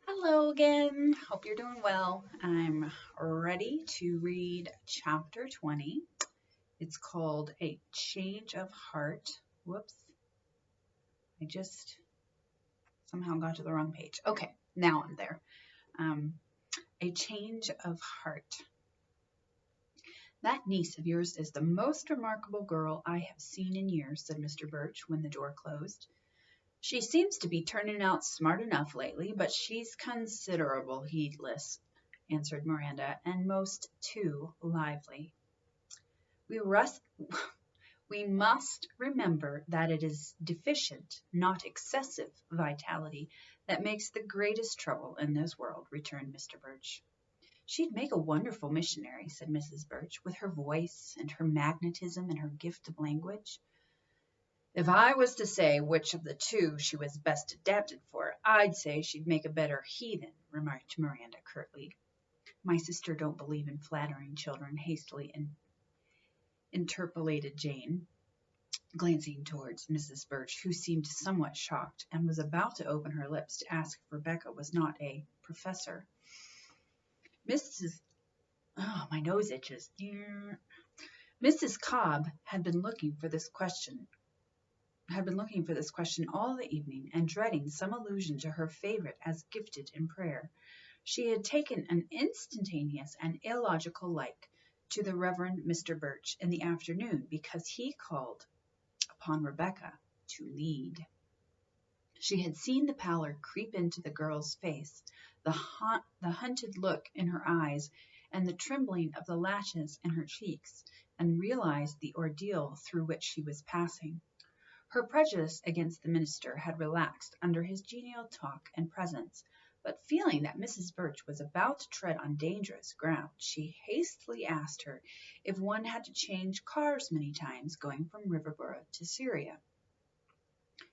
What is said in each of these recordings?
Hello again. Hope you're doing well. I'm ready to read chapter 20. It's called A Change of Heart. Whoops, I just somehow got to the wrong page. Okay, now I'm there. Um, a Change of Heart. That niece of yours is the most remarkable girl I have seen in years, said Mr. Birch when the door closed. She seems to be turning out smart enough lately, but she's considerable heedless, answered Miranda, and most too lively. We, rust, we must remember that it is deficient, not excessive vitality that makes the greatest trouble in this world, returned Mr. Birch. She'd make a wonderful missionary, said Mrs. Birch, with her voice and her magnetism and her gift of language. If I was to say which of the two she was best adapted for, I'd say she'd make a better heathen, remarked Miranda curtly. My sister don't believe in flattering children, hastily interpolated Jane, glancing towards Mrs. Birch, who seemed somewhat shocked and was about to open her lips to ask if Rebecca was not a professor. Mrs. Oh, my nose itches. Mrs. Cobb had been looking for this question all the evening and dreading some allusion to her favorite as gifted in prayer. She had taken an instantaneous and illogical like to the Reverend Mr. Birch in the afternoon because he called upon Rebecca to lead. She had seen the pallor creep into the girl's face, the hunted look in her eyes, and the trembling of the lashes in her cheeks, and realized the ordeal through which she was passing. Her prejudice against the minister had relaxed under his genial talk and presence, but feeling that Mrs. Birch was about to tread on dangerous ground, she hastily asked her if one had to change cars many times going from Riverboro to Syria.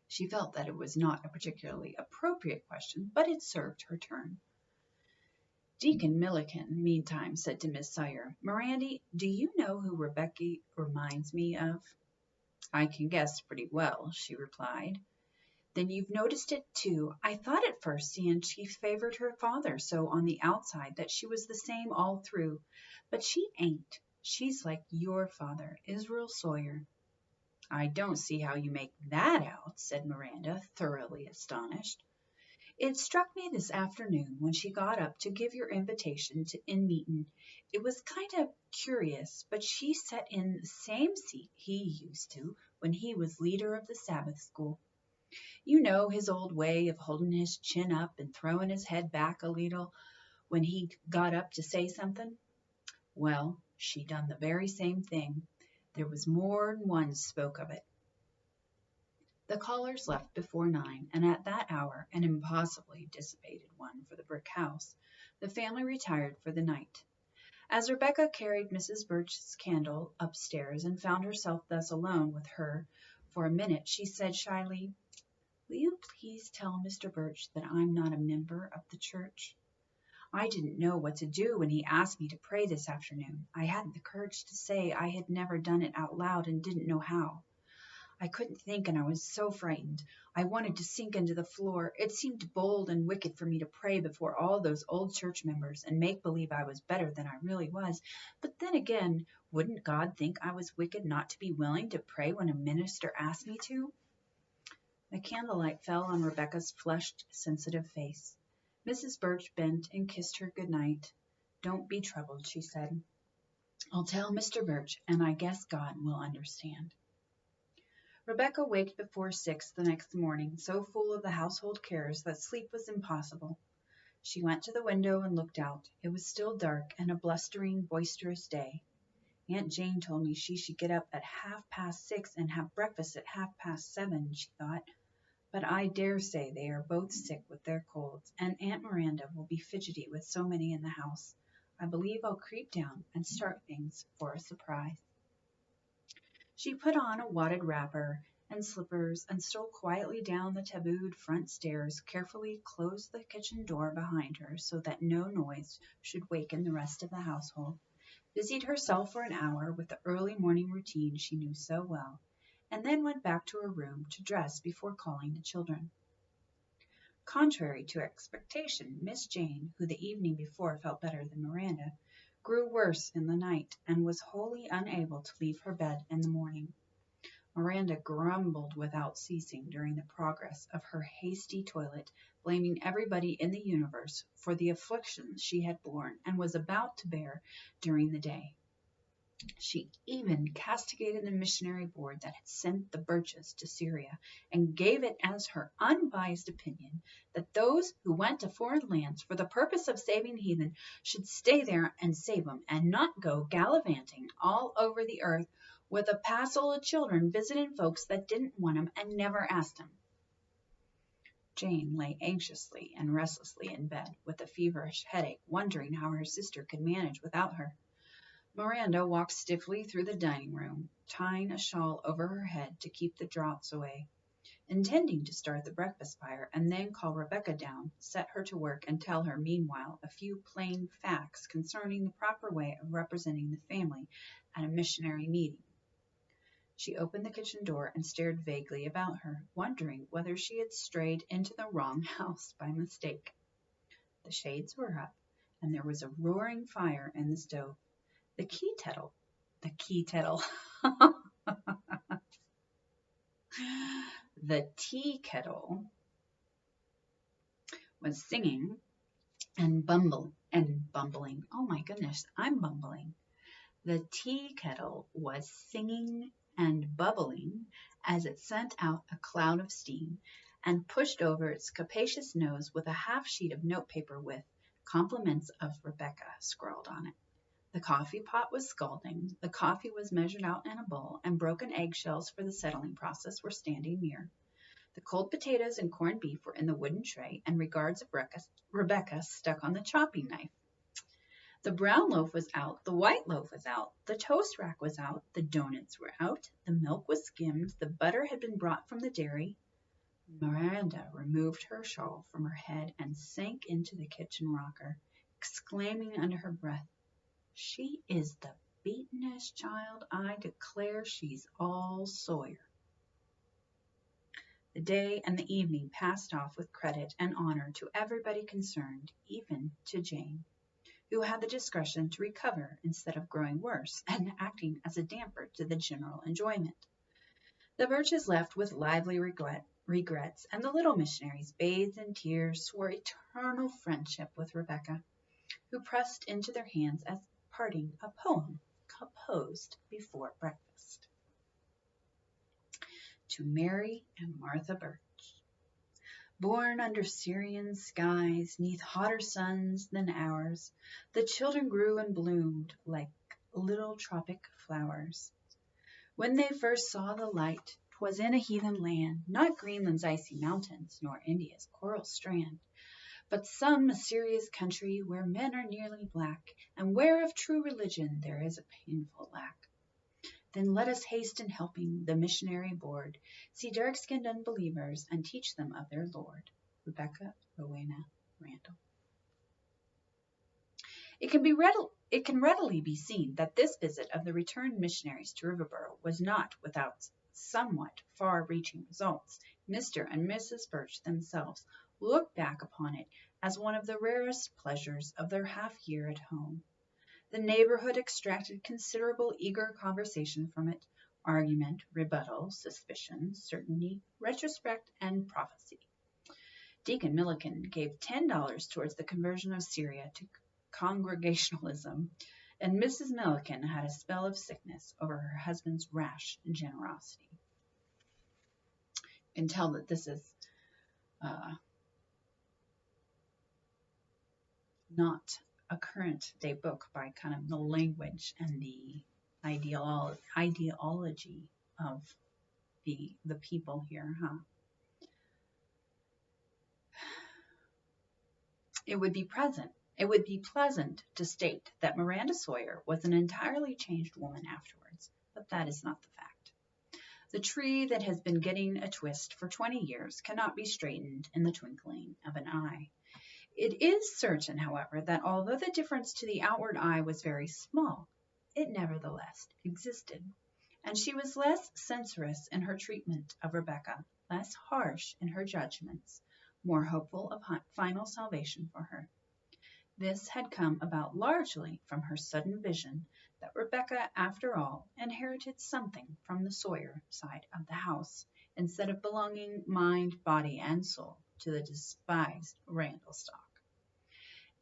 She felt that it was not a particularly appropriate question, but it served her turn. Deacon Milliken, meantime, said to Miss Sawyer, Mirandy, do you know who Rebecca reminds me of? I can guess pretty well, she replied. Then you've noticed it too. I thought at first she favored her father so on the outside that she was the same all through, but she ain't. She's like your father, Israel Sawyer. I don't see how you make that out, said Miranda, thoroughly astonished. It struck me this afternoon when she got up to give your invitation in meetin'. It was kind of curious, but she sat in the same seat he used to when he was leader of the Sabbath school. You know his old way of holding his chin up and throwing his head back a little when he got up to say something? Well, she done the very same thing. There was more'n one spoke of it. The callers left before 9, and at that hour, an impossibly dissipated one for the brick house, the family retired for the night. As Rebecca carried Mrs. Birch's candle upstairs and found herself thus alone with her for a minute, she said shyly, Will you please tell Mr. Birch that I'm not a member of the church? I didn't know what to do when he asked me to pray this afternoon. I hadn't the courage to say I had never done it out loud and didn't know how. I couldn't think and I was so frightened. I wanted to sink into the floor. It seemed bold and wicked for me to pray before all those old church members and make believe I was better than I really was. But then again, wouldn't God think I was wicked not to be willing to pray when a minister asked me to? The candlelight fell on Rebecca's flushed, sensitive face. Mrs. Birch bent and kissed her good night. Don't be troubled, she said. I'll tell Mr. Birch, and I guess God will understand. Rebecca waked before 6 the next morning, so full of the household cares that sleep was impossible. She went to the window and looked out. It was still dark and a blustering, boisterous day. Aunt Jane told me she should get up at 6:30 and have breakfast at 7:30, she thought. But I dare say they are both sick with their colds, and Aunt Miranda will be fidgety with so many in the house. I believe I'll creep down and start things for a surprise. She put on a wadded wrapper and slippers and stole quietly down the tabooed front stairs, carefully closed the kitchen door behind her so that no noise should waken the rest of the household, busied herself for an hour with the early morning routine she knew so well, and then went back to her room to dress before calling the children. Contrary to expectation, Miss Jane, who the evening before felt better than Miranda, grew worse in the night and was wholly unable to leave her bed in the morning. Miranda grumbled without ceasing during the progress of her hasty toilet, blaming everybody in the universe for the afflictions she had borne and was about to bear during the day. She even castigated the missionary board that had sent the Birches to Syria, and gave it as her unbiased opinion that those who went to foreign lands for the purpose of saving heathen should stay there and save them, and not go gallivanting all over the earth with a passel of children visiting folks that didn't want 'em and never asked 'em. Jane lay anxiously and restlessly in bed with a feverish headache, wondering how her sister could manage without her. Miranda walked stiffly through the dining room, tying a shawl over her head to keep the draughts away. Intending to start the breakfast fire and then call Rebecca down, set her to work and tell her meanwhile a few plain facts concerning the proper way of representing the family at a missionary meeting. She opened the kitchen door and stared vaguely about her, wondering whether she had strayed into the wrong house by mistake. The shades were up, and there was a roaring fire in the stove. The tea kettle was singing and bumbling. Oh my goodness, I'm bumbling. The tea kettle was singing and bubbling as it sent out a cloud of steam and pushed over its capacious nose with a half sheet of notepaper with "Compliments of Rebecca" scrawled on it. The coffee pot was scalding, the coffee was measured out in a bowl, and broken eggshells for the settling process were standing near. The cold potatoes and corned beef were in the wooden tray, and regards of Rebecca stuck on the chopping knife. The brown loaf was out, the white loaf was out, the toast rack was out, the doughnuts were out, the milk was skimmed, the butter had been brought from the dairy. Miranda removed her shawl from her head and sank into the kitchen rocker, exclaiming under her breath, "She is the beatenest child, I declare she's all Sawyer." The day and the evening passed off with credit and honor to everybody concerned, even to Jane, who had the discretion to recover instead of growing worse and acting as a damper to the general enjoyment. The Birches left with lively regrets, and the little missionaries, bathed in tears, swore eternal friendship with Rebecca, who pressed into their hands as parting a poem composed before breakfast. To Mary and Martha Birch. Born under Syrian skies, 'neath hotter suns than ours, the children grew and bloomed like little tropic flowers. When they first saw the light, 'twas in a heathen land, not Greenland's icy mountains, nor India's coral strand, but some mysterious country where men are nearly black, and where of true religion there is a painful lack. Then let us haste in helping the missionary board see dark-skinned unbelievers and teach them of their Lord. Rebecca Rowena Randall. It can readily be seen that this visit of the returned missionaries to Riverboro was not without somewhat far-reaching results. Mr. and Mrs. Birch themselves looked back upon it as one of the rarest pleasures of their half-year at home. The neighborhood extracted considerable eager conversation from it, argument, rebuttal, suspicion, certainty, retrospect, and prophecy. Deacon Milliken gave $10 towards the conversion of Syria to Congregationalism, and Mrs. Milliken had a spell of sickness over her husband's rash generosity. You can tell that this is not a current day book by kind of the language and the ideology of the people here, huh? It would be pleasant to state that Miranda Sawyer was an entirely changed woman afterwards, but that is not the fact. The tree that has been getting a twist for 20 years cannot be straightened in the twinkling of an eye. It is certain, however, that although the difference to the outward eye was very small, it nevertheless existed, and she was less censorious in her treatment of Rebecca, less harsh in her judgments, more hopeful of final salvation for her. This had come about largely from her sudden vision that Rebecca, after all, inherited something from the Sawyer side of the house, instead of belonging mind, body, and soul to the despised Randall stock.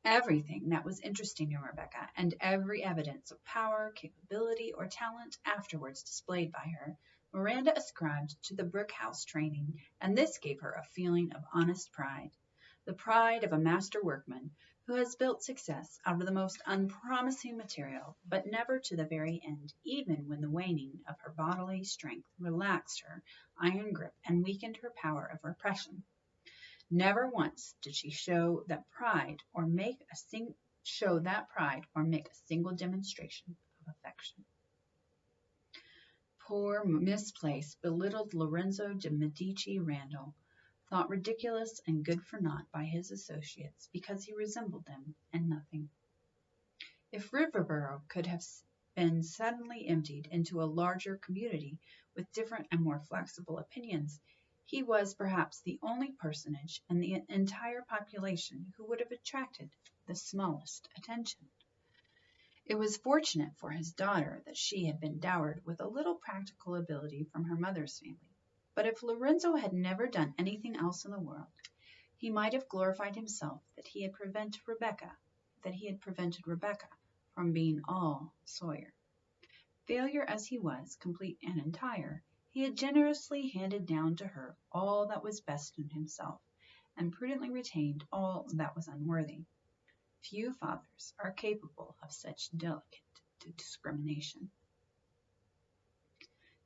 Everything that was interesting in Rebecca, and every evidence of power, capability, or talent afterwards displayed by her, Miranda ascribed to the brick house training, and this gave her a feeling of honest pride, the pride of a master workman who has built success out of the most unpromising material, but never to the very end, even when the waning of her bodily strength relaxed her iron grip and weakened her power of repression. Never once did she show that pride or make a single demonstration of affection. Poor, misplaced, belittled Lorenzo de Medici Randall, thought ridiculous and good for naught by his associates because he resembled them in nothing. If Riverboro could have been suddenly emptied into a larger community with different and more flexible opinions, he was perhaps the only personage in the entire population who would have attracted the smallest attention. It was fortunate for his daughter that she had been dowered with a little practical ability from her mother's family. But if Lorenzo had never done anything else in the world, he might have glorified himself that he had prevented Rebecca from being all Sawyer. Failure as he was, complete and entire, he had generously handed down to her all that was best in himself, and prudently retained all that was unworthy. Few fathers are capable of such delicate discrimination.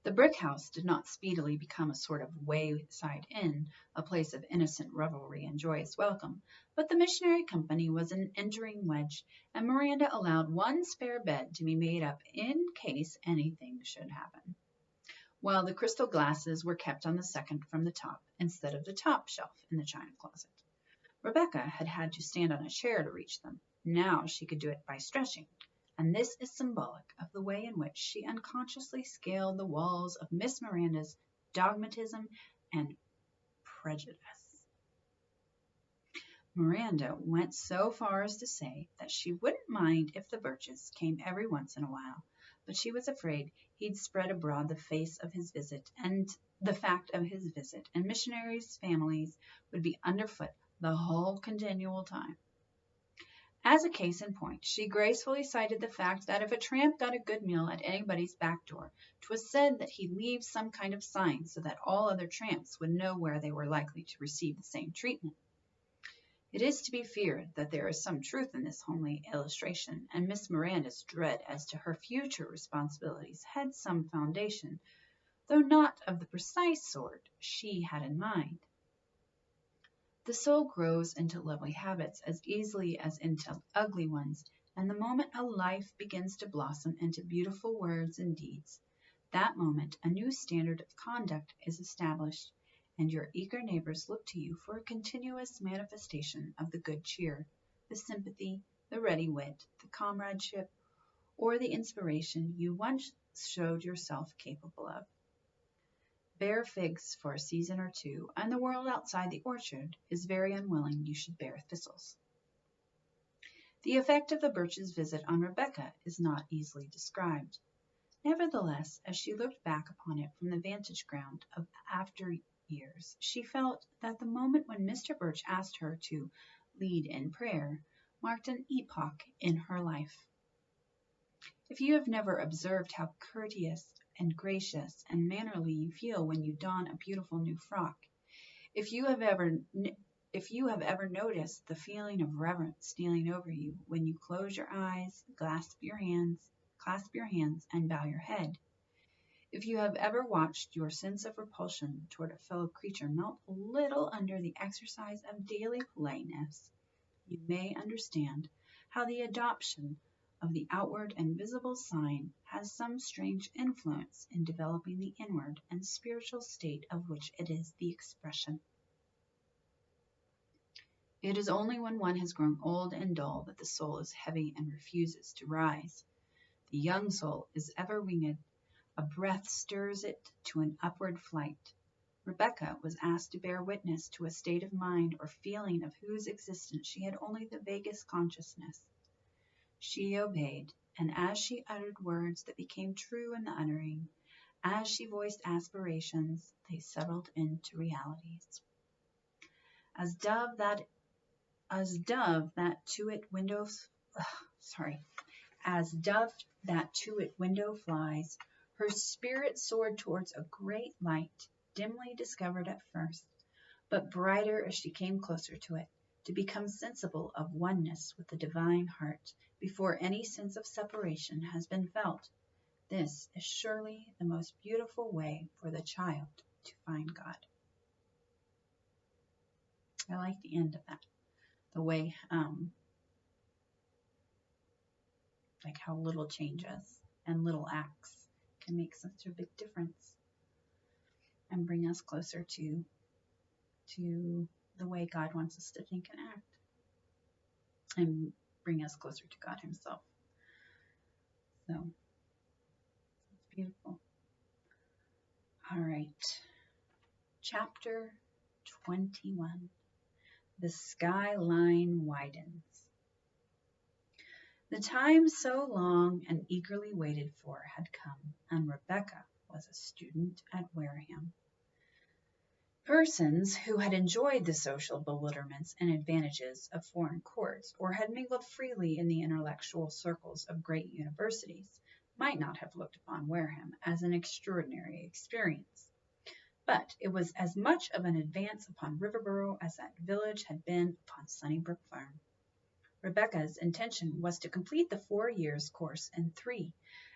The brick house did not speedily become a sort of wayside inn, a place of innocent revelry and joyous welcome, but the missionary company was an entering wedge, and Miranda allowed one spare bed to be made up in case anything should happen, while the crystal glasses were kept on the second from the top, instead of the top shelf in the china closet. Rebecca had had to stand on a chair to reach them. Now she could do it by stretching, and this is symbolic of the way in which she unconsciously scaled the walls of Miss Miranda's dogmatism and prejudice. Miranda went so far as to say that she wouldn't mind if the Birches came every once in a while, but she was afraid he'd spread abroad the fact of his visit, and missionaries' families would be underfoot the whole continual time. As a case in point, she gracefully cited the fact that if a tramp got a good meal at anybody's back door, 'twas said that he'd leave some kind of sign so that all other tramps would know where they were likely to receive the same treatment. It is to be feared that there is some truth in this homely illustration, and Miss Miranda's dread as to her future responsibilities had some foundation, though not of the precise sort she had in mind. The soul grows into lovely habits as easily as into ugly ones, and the moment a life begins to blossom into beautiful words and deeds, that moment a new standard of conduct is established, and your eager neighbors look to you for a continuous manifestation of the good cheer, the sympathy, the ready wit, the comradeship, or the inspiration you once showed yourself capable of. Bear figs for a season or two, and the world outside the orchard is very unwilling you should bear thistles. The effect of the Birches' visit on Rebecca is not easily described. Nevertheless, as she looked back upon it from the vantage ground of after years, she felt that the moment when Mr. Birch asked her to lead in prayer marked an epoch in her life. If you have never observed how courteous and gracious and mannerly you feel when you don a beautiful new frock, if you have ever noticed the feeling of reverence stealing over you when you close your eyes, clasp your hands, and bow your head, if you have ever watched your sense of repulsion toward a fellow creature melt a little under the exercise of daily politeness, you may understand how the adoption of the outward and visible sign has some strange influence in developing the inward and spiritual state of which it is the expression. It is only when one has grown old and dull that the soul is heavy and refuses to rise. The young soul is ever winged. A breath stirs it to an upward flight. Rebecca was asked to bear witness to a state of mind or feeling of whose existence she had only the vaguest consciousness. She obeyed, and as she uttered words that became true in the uttering, as she voiced aspirations, they settled into realities. As dove that to it window flies, her spirit soared towards a great light, dimly discovered at first, but brighter as she came closer to it, to become sensible of oneness with the divine heart before any sense of separation has been felt. This is surely the most beautiful way for the child to find God. I like the end of that. The way, like how little changes and little acts can make such a big difference and bring us closer to the way God wants us to think and act, and bring us closer to God Himself. So, it's beautiful. All right. Chapter 21. The skyline widens. The time so long and eagerly waited for had come, and Rebecca was a student at Wareham. Persons who had enjoyed the social bewilderments and advantages of foreign courts, or had mingled freely in the intellectual circles of great universities, might not have looked upon Wareham as an extraordinary experience. But it was as much of an advance upon Riverboro as that village had been upon Sunnybrook Farm. Rebecca's intention was to complete the 4 years' course in 3,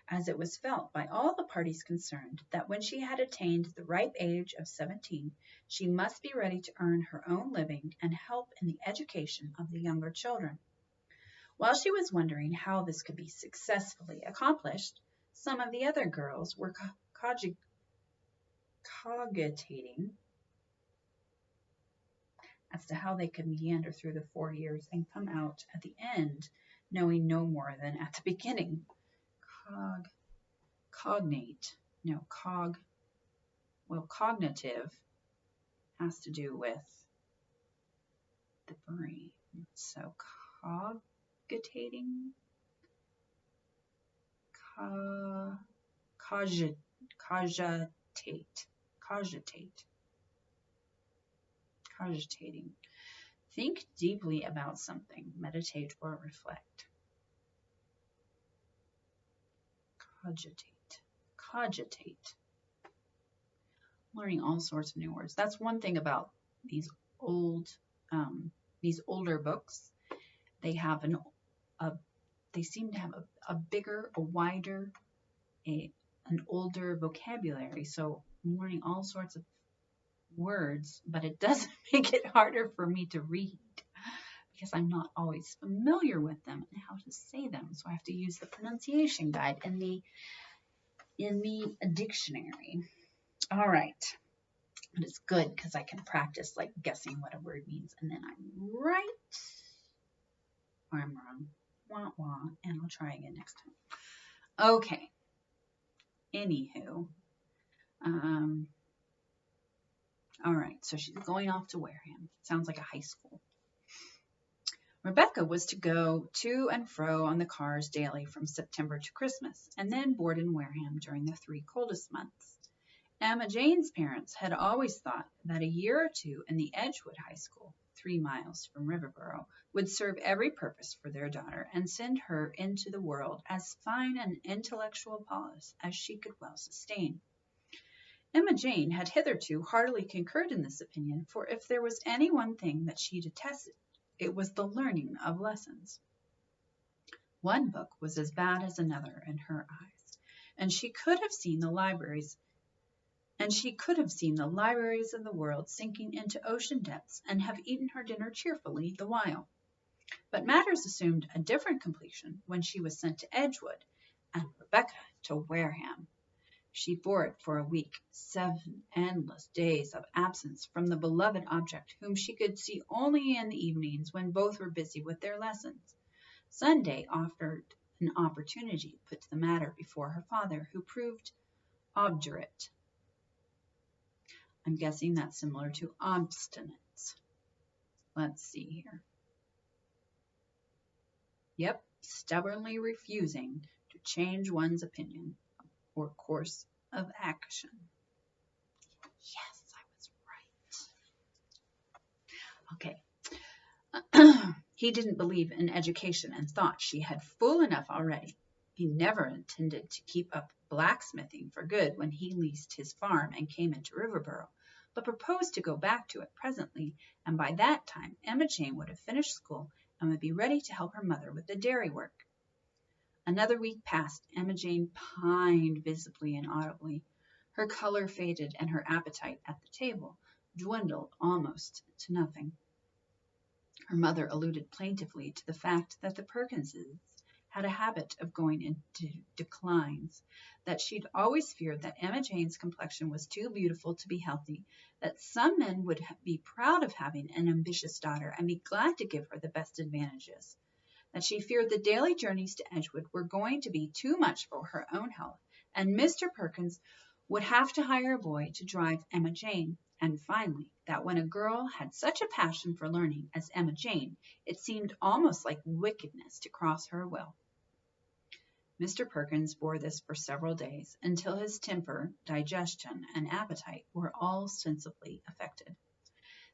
as it was felt by all the parties concerned that when she had attained the ripe age of 17, she must be ready to earn her own living and help in the education of the younger children. While she was wondering how this could be successfully accomplished, some of the other girls were cogitating as to how they could meander through the 4 years and come out at the end knowing no more than at the beginning. Cognitive has to do with the brain. So cogitating, cogitating. Think deeply about something, meditate or reflect. Cogitate. Learning all sorts of new words. That's one thing about these older books. They have they seem to have a bigger, a wider, an older vocabulary. So I'm learning all sorts of words, but it doesn't make it harder for me to read because I'm not always familiar with them and how to say them. So I have to use the pronunciation guide in the dictionary. All right. But it's good because I can practice like guessing what a word means, and then I'm right or I'm wrong. Wah, wah, and I'll try again next time. Okay. Anywho. All right, so she's going off to Wareham. Sounds like a high school. Rebecca was to go to and fro on the cars daily from September to Christmas, and then board in Wareham during the 3 coldest months. Emma Jane's parents had always thought that a year or 2 in the Edgewood High School, 3 miles from Riverboro, would serve every purpose for their daughter and send her into the world as fine an intellectual polis as she could well sustain. Emma Jane had hitherto heartily concurred in this opinion, for if there was any one thing that she detested, it was the learning of lessons. One book was as bad as another in her eyes, and she could have seen the libraries of the world sinking into ocean depths and have eaten her dinner cheerfully the while. But matters assumed a different complexion when she was sent to Edgewood, and Rebecca to Wareham. She bore it for a week, 7 endless days of absence from the beloved object whom she could see only in the evenings when both were busy with their lessons. Sunday offered an opportunity to put the matter before her father, who proved obdurate. I'm guessing that's similar to obstinate. Let's see here. Yep, stubbornly refusing to change one's opinion or course of action. Yes, I was right. Okay. He didn't believe in education and thought she had full enough already. He never intended to keep up blacksmithing for good when he leased his farm and came into Riverboro, but proposed to go back to it presently, and by that time Emma Jane would have finished school and would be ready to help her mother with the dairy work. Another week passed. Emma Jane pined visibly and audibly. Her color faded, and her appetite at the table dwindled almost to nothing. Her mother alluded plaintively to the fact that the Perkinses had a habit of going into declines, that she'd always feared that Emma Jane's complexion was too beautiful to be healthy, that some men would be proud of having an ambitious daughter and be glad to give her the best advantages, that she feared the daily journeys to Edgewood were going to be too much for her own health, and Mr. Perkins would have to hire a boy to drive Emma Jane, and finally, that when a girl had such a passion for learning as Emma Jane, it seemed almost like wickedness to cross her will. Mr. Perkins bore this for several days, until his temper, digestion, and appetite were all sensibly affected.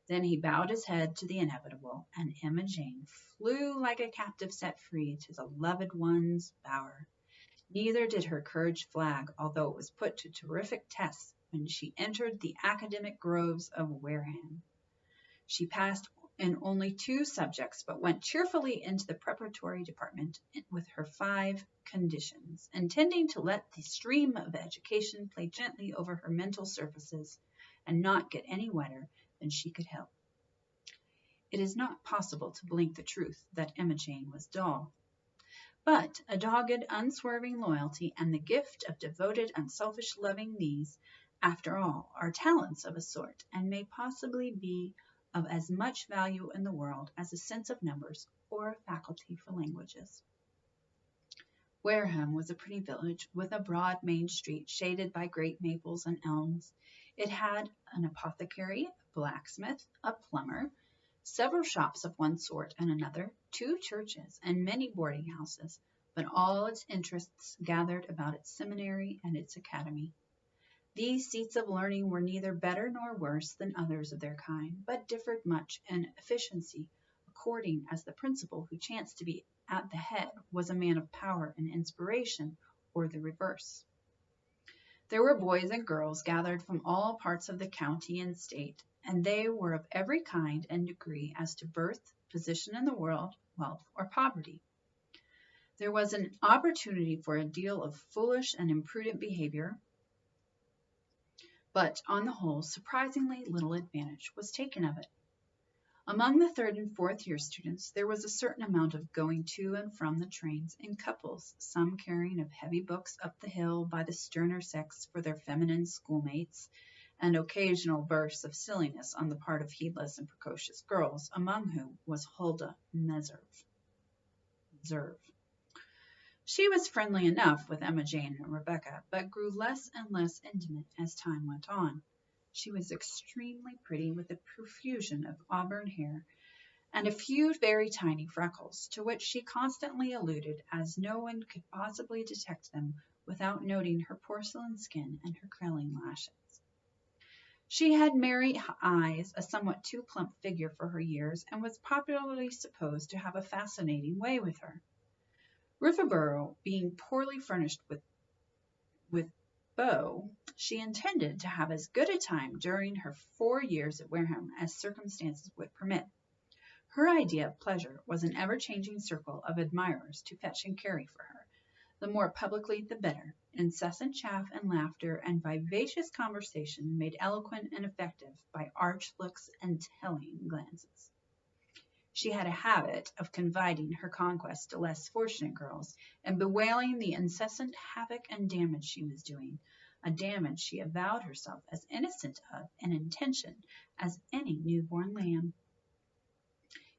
Then he bowed his head to the inevitable, and Emma Jane flew like a captive set free to the loved one's bower. Neither did her courage flag, although it was put to terrific tests when she entered the academic groves of Wareham. She passed in only 2 subjects, but went cheerfully into the preparatory department with her 5 conditions, intending to let the stream of education play gently over her mental surfaces and not get any wetter than she could help. It is not possible to blink the truth that Emma Jane was dull. But a dogged, unswerving loyalty and the gift of devoted, unselfish loving, these, after all, are talents of a sort, and may possibly be of as much value in the world as a sense of numbers or a faculty for languages. Wareham was a pretty village with a broad main street shaded by great maples and elms. It had an apothecary, a blacksmith, a plumber, several shops of one sort and another, 2 churches, and many boarding houses, but all its interests gathered about its seminary and its academy. These seats of learning were neither better nor worse than others of their kind, but differed much in efficiency, according as the principal who chanced to be at the head was a man of power and inspiration, or the reverse. There were boys and girls gathered from all parts of the county and state, and they were of every kind and degree as to birth, position in the world, wealth, or poverty. There was an opportunity for a deal of foolish and imprudent behavior, but on the whole, surprisingly little advantage was taken of it. Among the 3rd and 4th year students, there was a certain amount of going to and from the trains in couples, some carrying of heavy books up the hill by the sterner sex for their feminine schoolmates, and occasional bursts of silliness on the part of heedless and precocious girls, among whom was Huldah Meserve. She was friendly enough with Emma Jane and Rebecca, but grew less and less intimate as time went on. She was extremely pretty, with a profusion of auburn hair and a few very tiny freckles, to which she constantly alluded, as no one could possibly detect them without noting her porcelain skin and her curling lashes. She had merry eyes, a somewhat too plump figure for her years, and was popularly supposed to have a fascinating way with her. Riverboro being poorly furnished with beaux, she intended to have as good a time during her 4 years at Wareham as circumstances would permit. Her idea of pleasure was an ever-changing circle of admirers to fetch and carry for her, the more publicly the better, incessant chaff and laughter and vivacious conversation made eloquent and effective by arch looks and telling glances. She had a habit of confiding her conquests to less fortunate girls, and bewailing the incessant havoc and damage she was doing, a damage she avowed herself as innocent of and intention as any newborn lamb.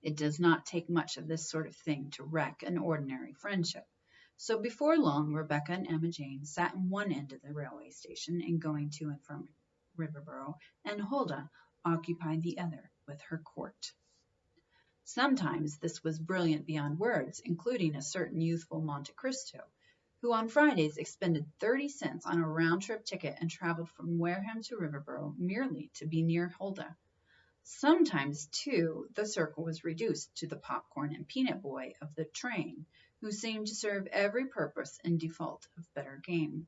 It does not take much of this sort of thing to wreck an ordinary friendship. So before long, Rebecca and Emma Jane sat in one end of the railway station in going to and from Riverboro, and Huldah occupied the other with her court. Sometimes this was brilliant beyond words, including a certain youthful Monte Cristo, who on Fridays expended 30 cents on a round-trip ticket and traveled from Wareham to Riverboro merely to be near Huldah. Sometimes, too, the circle was reduced to the popcorn and peanut boy of the train, who seemed to serve every purpose in default of better game.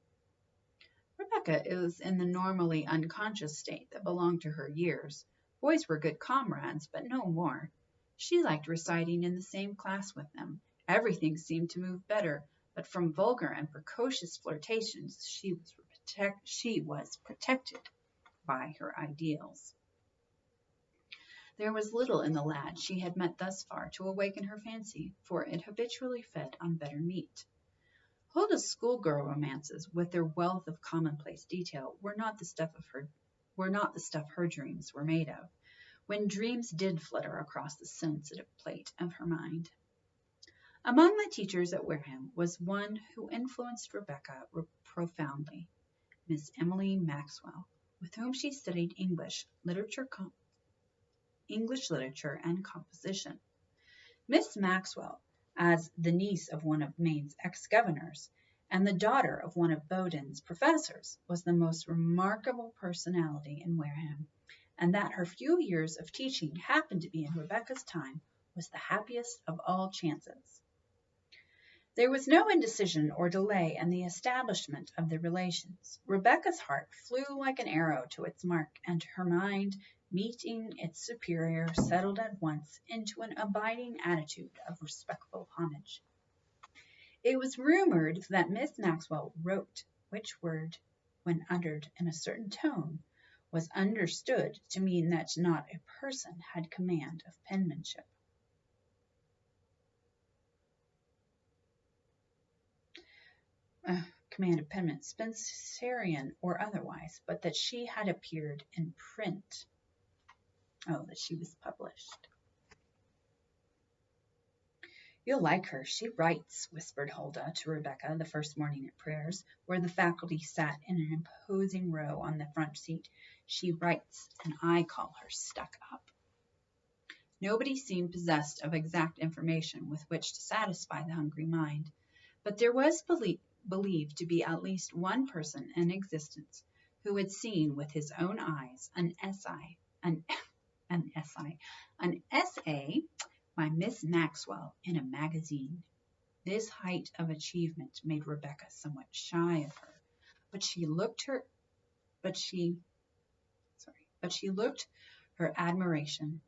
Rebecca was in the normally unconscious state that belonged to her years. Boys were good comrades, but no more. She liked reciting in the same class with them. Everything seemed to move better, but from vulgar and precocious flirtations she was protected by her ideals. There was little in the lad she had met thus far to awaken her fancy, for it habitually fed on better meat. Huldah's schoolgirl romances, with their wealth of commonplace detail, were not the stuff her dreams were made of, when dreams did flutter across the sensitive plate of her mind. Among the teachers at Wareham was one who influenced Rebecca profoundly, Miss Emily Maxwell, with whom she studied English literature and composition. Miss Maxwell, as the niece of one of Maine's ex-governors and the daughter of one of Bowdoin's professors, was the most remarkable personality in Wareham, and that her few years of teaching happened to be in Rebecca's time was the happiest of all chances. There was no indecision or delay in the establishment of the relations. Rebecca's heart flew like an arrow to its mark, and her mind, meeting its superior, settled at once into an abiding attitude of respectful homage. It was rumored that Miss Maxwell wrote, which word, when uttered in a certain tone, was understood to mean that not a person had command of penmanship. Spencerian or otherwise, but that she had appeared in print. That she was published. "You'll like her, she writes," whispered Huldah to Rebecca the first morning at prayers, where the faculty sat in an imposing row on the front seat. "She writes, and I call her stuck up." Nobody seemed possessed of exact information with which to satisfy the hungry mind, but there was believed to be at least one person in existence who had seen with his own eyes an essay by Miss Maxwell in a magazine. This height of achievement made Rebecca somewhat shy of her, but she looked her admiration,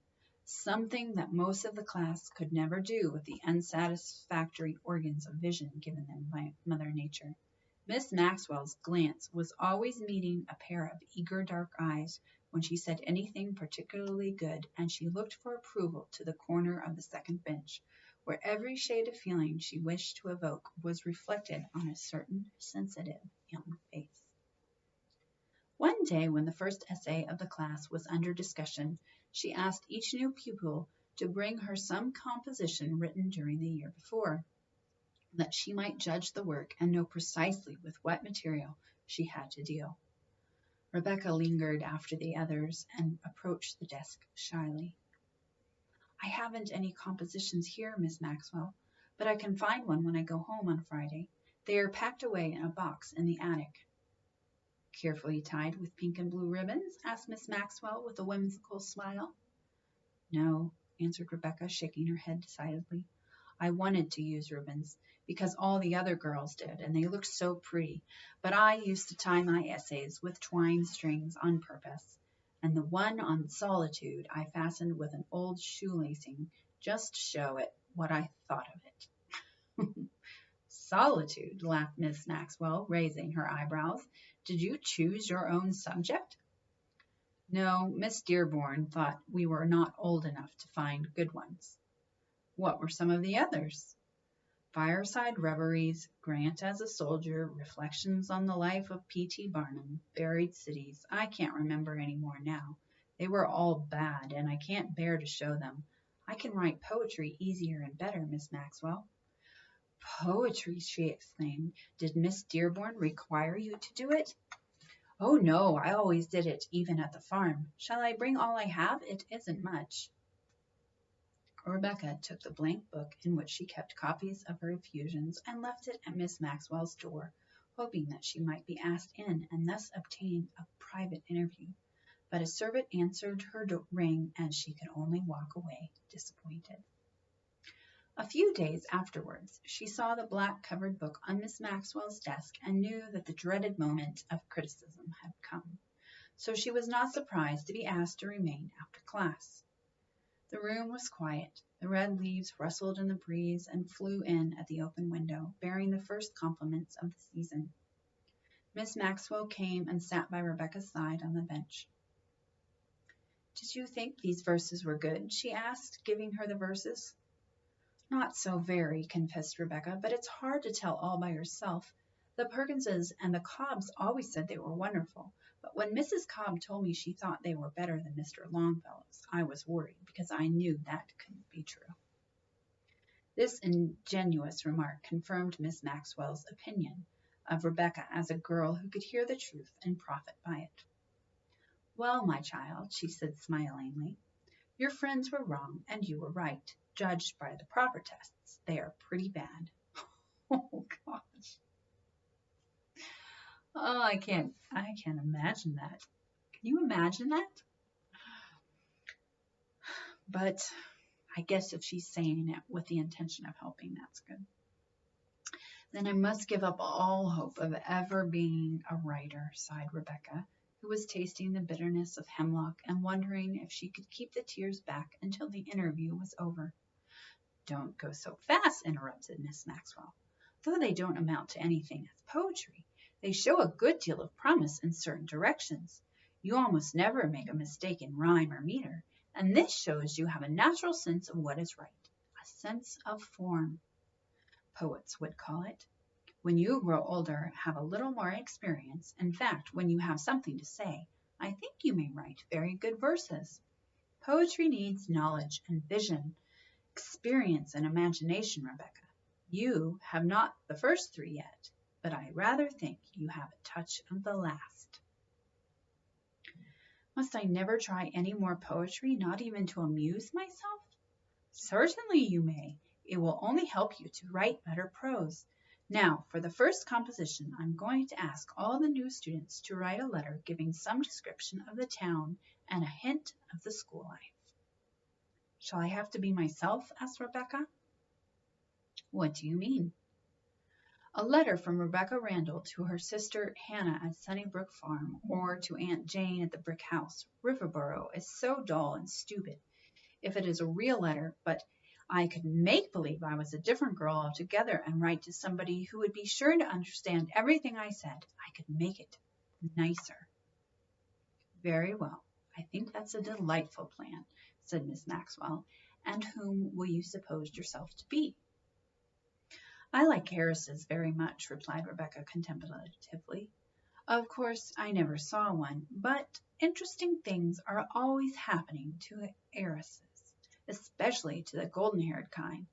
something that most of the class could never do with the unsatisfactory organs of vision given them by Mother Nature. Miss Maxwell's glance was always meeting a pair of eager dark eyes when she said anything particularly good, and she looked for approval to the corner of the second bench, where every shade of feeling she wished to evoke was reflected on a certain sensitive young face. One day, when the first essay of the class was under discussion, she asked each new pupil to bring her some composition written during the year before, that she might judge the work and know precisely with what material she had to deal. Rebecca lingered after the others and approached the desk shyly. "I haven't any compositions here, Miss Maxwell, but I can find one when I go home on Friday. They are packed away in a box in the attic." "Carefully tied with pink and blue ribbons?" asked Miss Maxwell with a whimsical smile. "No," answered Rebecca, shaking her head decidedly. "I wanted to use ribbons, because all the other girls did, and they looked so pretty, but I used to tie my essays with twine strings on purpose, and the one on solitude I fastened with an old shoelacing just to show it what I thought of it." "Solitude," laughed Miss Maxwell, raising her eyebrows. "Did you choose your own subject?" "No, Miss Dearborn thought we were not old enough to find good ones." "What were some of the others?" "Fireside Reveries, Grant as a Soldier, Reflections on the Life of P.T. Barnum, Buried Cities. I can't remember any more now. They were all bad, and I can't bear to show them. I can write poetry easier and better, Miss Maxwell." "Poetry!" she exclaimed. "Did Miss Dearborn require you to do it?" Oh no, I always did it, even at the farm. Shall I bring all I have? It isn't much. Rebecca took the blank book in which she kept copies of her effusions and left it at Miss Maxwell's door, hoping that she might be asked in and thus obtain a private interview. But a servant answered her ring, and she could only walk away disappointed. A few days afterwards, she saw the black-covered book on Miss Maxwell's desk and knew that the dreaded moment of criticism had come. So she was not surprised to be asked to remain after class. The room was quiet. The red leaves rustled in the breeze and flew in at the open window, bearing the first compliments of the season. Miss Maxwell came and sat by Rebecca's side on the bench. "Did you think these verses were good?" she asked, giving her the verses. "Not so very," confessed Rebecca, "but it's hard to tell all by yourself. The Perkinses and the Cobbs always said they were wonderful, but when Mrs. Cobb told me she thought they were better than Mr. Longfellow's, I was worried because I knew that couldn't be true." This ingenuous remark confirmed Miss Maxwell's opinion of Rebecca as a girl who could hear the truth and profit by it. "Well, my child," she said smilingly, "your friends were wrong and you were right. Judged by the proper tests, they are pretty bad." Oh gosh. Oh, I can't imagine that. Can you imagine that? But I guess if she's saying it with the intention of helping, that's good. "Then I must give up all hope of ever being a writer," sighed Rebecca, who was tasting the bitterness of hemlock and wondering if she could keep the tears back until the interview was over. "Don't go so fast," interrupted Miss Maxwell. "Though they don't amount to anything as poetry, they show a good deal of promise in certain directions. You almost never make a mistake in rhyme or meter, and this shows you have a natural sense of what is right, a sense of form, poets would call it. When you grow older, have a little more experience, in fact, when you have something to say, I think you may write very good verses. Poetry needs knowledge and vision, experience and imagination, Rebecca. You have not the first three yet, but I rather think you have a touch of the last." "Must I never try any more poetry, not even to amuse myself?" "Certainly you may. It will only help you to write better prose. Now, for the first composition, I'm going to ask all the new students to write a letter giving some description of the town and a hint of the school life." "Shall I have to be myself?" asked Rebecca. "What do you mean?" "A letter from Rebecca Randall to her sister Hannah at Sunnybrook Farm, or to Aunt Jane at the brick house. Riverboro is so dull and stupid. If it is a real letter, but I could make believe I was a different girl altogether and write to somebody who would be sure to understand everything I said. I could make it nicer." "Very well. I think that's a delightful plan," said Miss Maxwell. "And whom will you suppose yourself to be?" "I like heiresses very much," replied Rebecca contemplatively. "Of course, I never saw one, but interesting things are always happening to heiresses, especially to the golden-haired kind.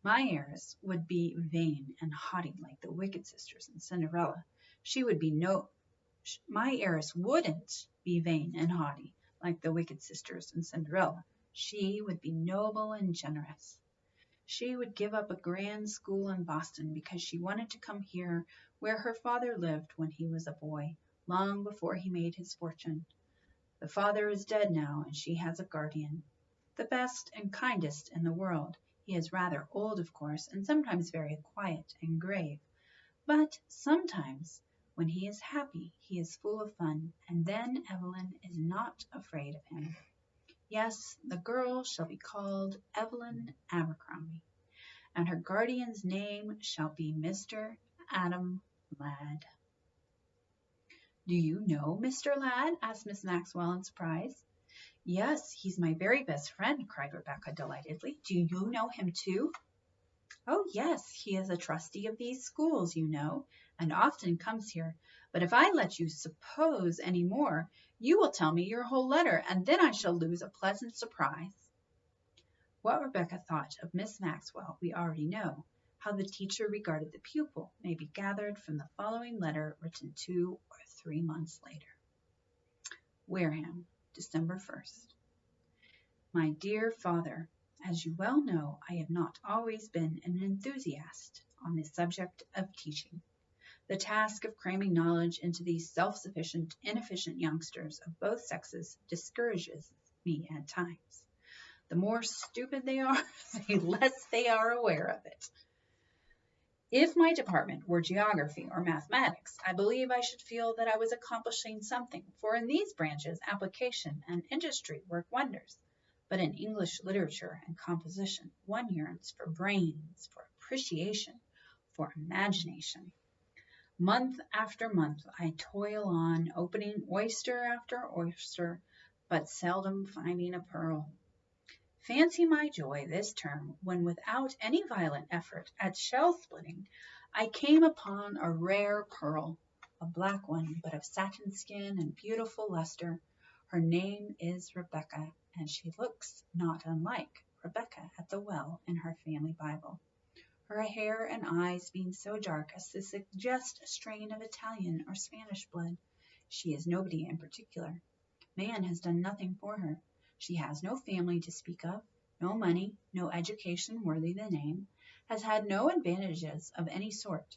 My heiress would be vain and haughty like the wicked sisters in Cinderella. My heiress wouldn't be vain and haughty like the wicked sisters in Cinderella. She would be noble and generous. She would give up a grand school in Boston because she wanted to come here where her father lived when he was a boy, long before he made his fortune. The father is dead now, and she has a guardian, the best and kindest in the world. He is rather old, of course, and sometimes very quiet and grave, but sometimes, when he is happy, he is full of fun, and then Evelyn is not afraid of him. Yes, the girl shall be called Evelyn Abercrombie, and her guardian's name shall be Mr. Adam Ladd." "Do you know Mr. Ladd?" asked Miss Maxwell in surprise. "Yes, he's my very best friend," cried Rebecca delightedly. "Do you know him too?" "Oh, yes, he is a trustee of these schools, you know, and often comes here. But if I let you suppose any more, you will tell me your whole letter, and then I shall lose a pleasant surprise." What Rebecca thought of Miss Maxwell we already know. How the teacher regarded the pupil may be gathered from the following letter written 2 or 3 months later. Wareham, December 1st. My dear Father, as you well know, I have not always been an enthusiast on the subject of teaching. The task of cramming knowledge into these self-sufficient, inefficient youngsters of both sexes discourages me at times. The more stupid they are, the less they are aware of it. If my department were geography or mathematics, I believe I should feel that I was accomplishing something, for in these branches application and industry work wonders. But in English literature and composition, one yearns for brains, for appreciation, for imagination. Month after month, I toil on, opening oyster after oyster, but seldom finding a pearl. Fancy my joy this term when, without any violent effort at shell splitting, I came upon a rare pearl, a black one, but of satin skin and beautiful luster. Her name is Rebecca, and she looks not unlike Rebecca at the well in her family Bible. Her hair and eyes being so dark as to suggest a strain of Italian or Spanish blood. She is nobody in particular. Man has done nothing for her. She has no family to speak of, no money, no education worthy the name, has had no advantages of any sort.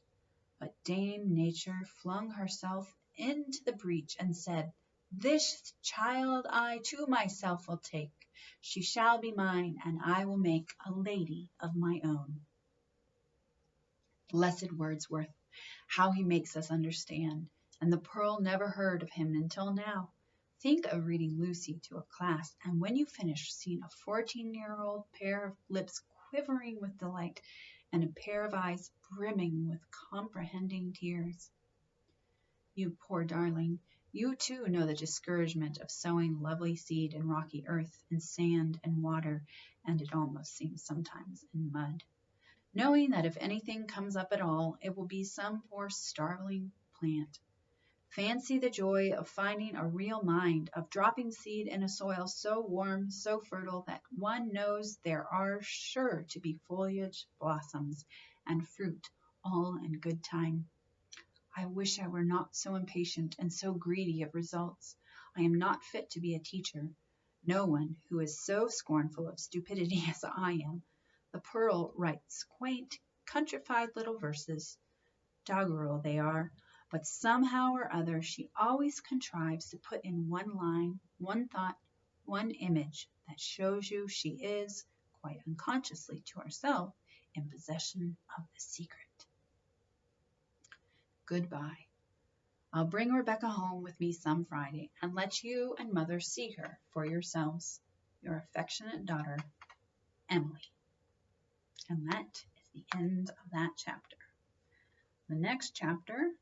But Dame Nature flung herself into the breach and said, "This child I to myself will take. She shall be mine, and I will make a lady of my own." Blessed Wordsworth, how he makes us understand, and the pearl never heard of him until now. Think of reading Lucy to a class, and when you finish, seeing a 14-year-old pair of lips quivering with delight and a pair of eyes brimming with comprehending tears. You poor darling, you too know the discouragement of sowing lovely seed in rocky earth, in sand and water, and it almost seems sometimes in mud. Knowing that if anything comes up at all, it will be some poor starveling plant. Fancy the joy of finding a real mind, of dropping seed in a soil so warm, so fertile, that one knows there are sure to be foliage, blossoms, and fruit, all in good time. I wish I were not so impatient and so greedy of results. I am not fit to be a teacher. No one who is so scornful of stupidity as I am. The pearl writes quaint, countrified little verses. Doggerel they are, but somehow or other she always contrives to put in one line, one thought, one image that shows you she is, quite unconsciously to herself, in possession of the secret. Goodbye. I'll bring Rebecca home with me some Friday and let you and Mother see her for yourselves. Your affectionate daughter, Emily. And that is the end of that chapter. The next chapter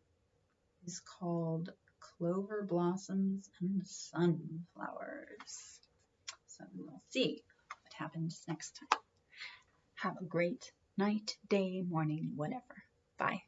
is called Clover Blossoms and Sunflowers. So we'll see what happens next time. Have a great night, day, morning, whatever. Bye.